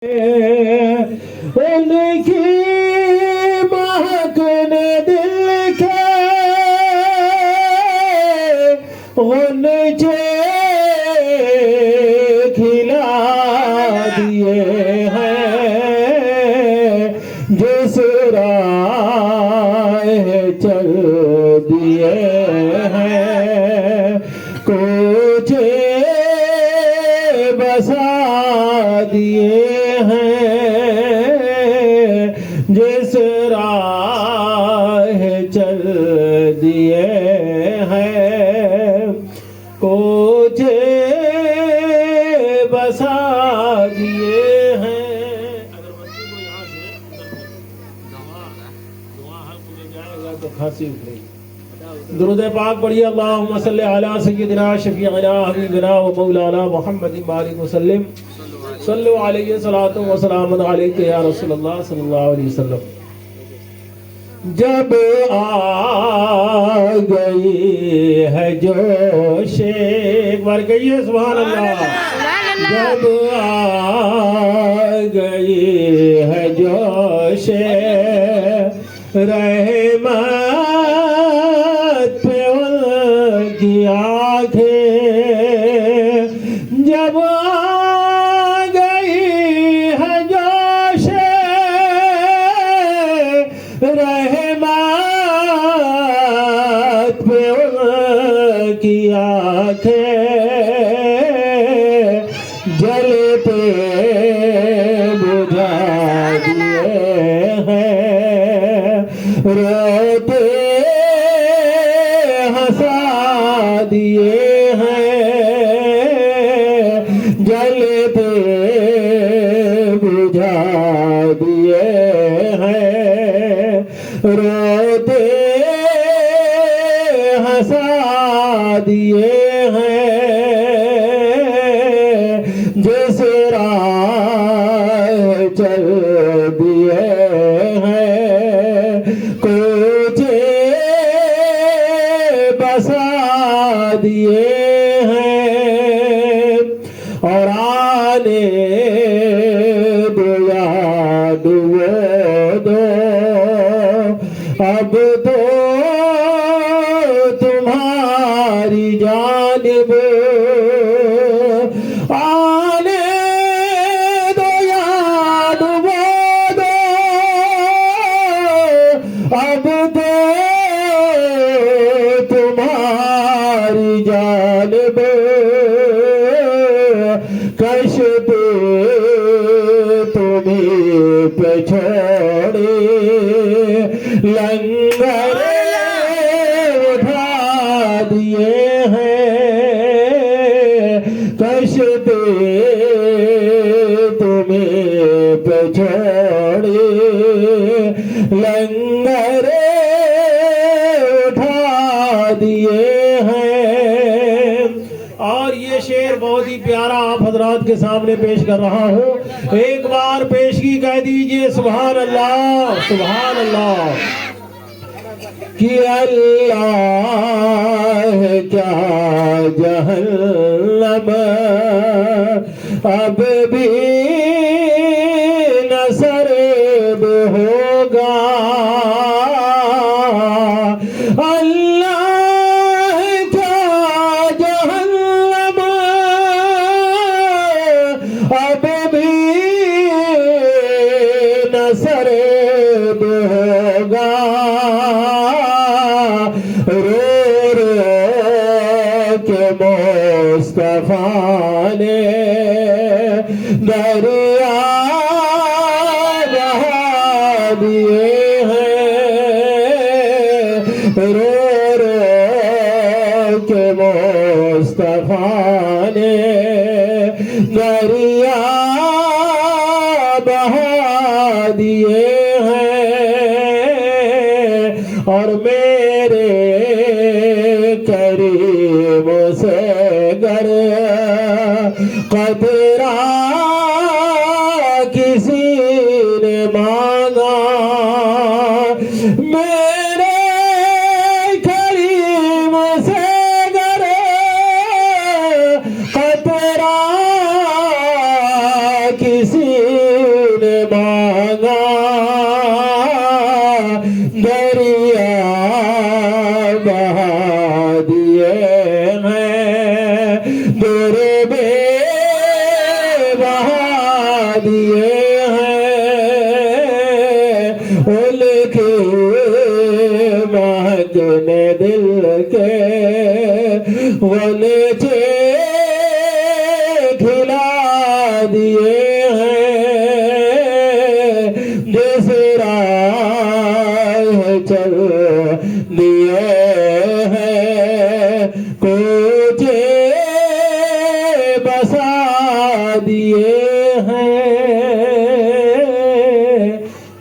उनकी महक ने दिल के गुंजे खिला दिए हैं, जिस राह चल दिए हैं, कुछ बसा दिए जिस राह चल दिए हैं, कुछ बसा दिए हैं। अगरबत्ती को यहाँ से दुआ हल्क में जाएगा तो खांसी उठेगी। दुरूद पाक पढ़िए। अल्लाहुम्मा सल्ली अला सय्यिदिना शफीअना हबीबिना व मौलाना मुहम्मदिन बारिक वसल्लम सल्लु अलैहि सलातु व सलामुन अलैका या रसूलल्लाह सल्लल्लाहु अलैहि वसल्लम। जब आ गई है जोश, एक बार कहिए सुभान अल्लाह। जब आ गई है जोश रहमत पे उनकी आंखें, जब रहमत पे उनकी आंखें जलते बुझा दिए हैं, रोते हंसा दिए हैं, जलते बुझा दिए हैं, रोते हंसा दिए हैं, जिस राह चल दिए हैं, कुछ बसा दिए हैं। और आने दो याद वो दो, अब तो तुम्हारी जानिब आने दो याद वो दो, अब तो तुम्हारी जानिब कश्ते तुम्हें पे छोड़े लंगर उठा दिए हैं, कश्ते तुम्हें पे छोड़े लंगर उठा दिए हैं। और ये शेर बहुत ही प्यारा आप हजरात के सामने पेश कर रहा हूँ। एक बार पेशगी कह दीजिए सुभान अल्लाह सुभान अल्लाह। कि अल्लाह क्या जहन्नम अब भी न सर्द होगा, अल्लाह क्या जहन्नम अब भी न सर्द होगा, रो रो के मुस्तफा ने दरिया बहा दिए हैं, रो रो के मुस्तफा ने दरिया बहा दिए हैं। और मेरे करीम से गर कतरा किसी ने मांगा, मेरे करीम से गर कतरा किसी तूने मांगा दरिया बहा दिए हैं, तेरे बे बहा दिए हैं, उनके महकने दिल के वलचे खिला दिए हैं, जिस राह चल दिए हैं, कोचे बसा दिए हैं।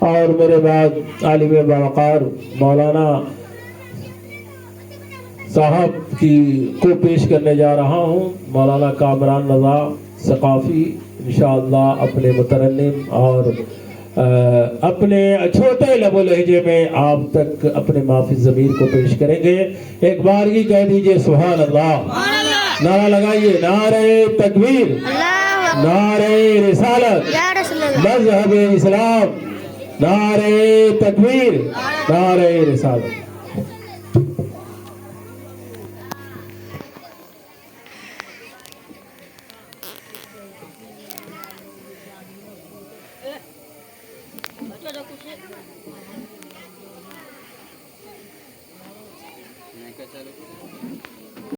और मेरे बाद आलिम बावकार मौलाना साहब की को पेश करने जा रहा हूँ। मौलाना कामरान रज़ा सकाफ़ी इंशाअल्लाह अपने मुतरन्निम और अपने छोटे लबो लहजे में आप तक अपने माफी ज़मीर को पेश करेंगे। एक बार ही कह दीजिए सुभान अल्लाह। नारा लगाइए, नारे तकबीर, नारे रिसालत, मज़हब इस्लाम, नारे तकबीर, नारे रिसालत। मैं क्या चालू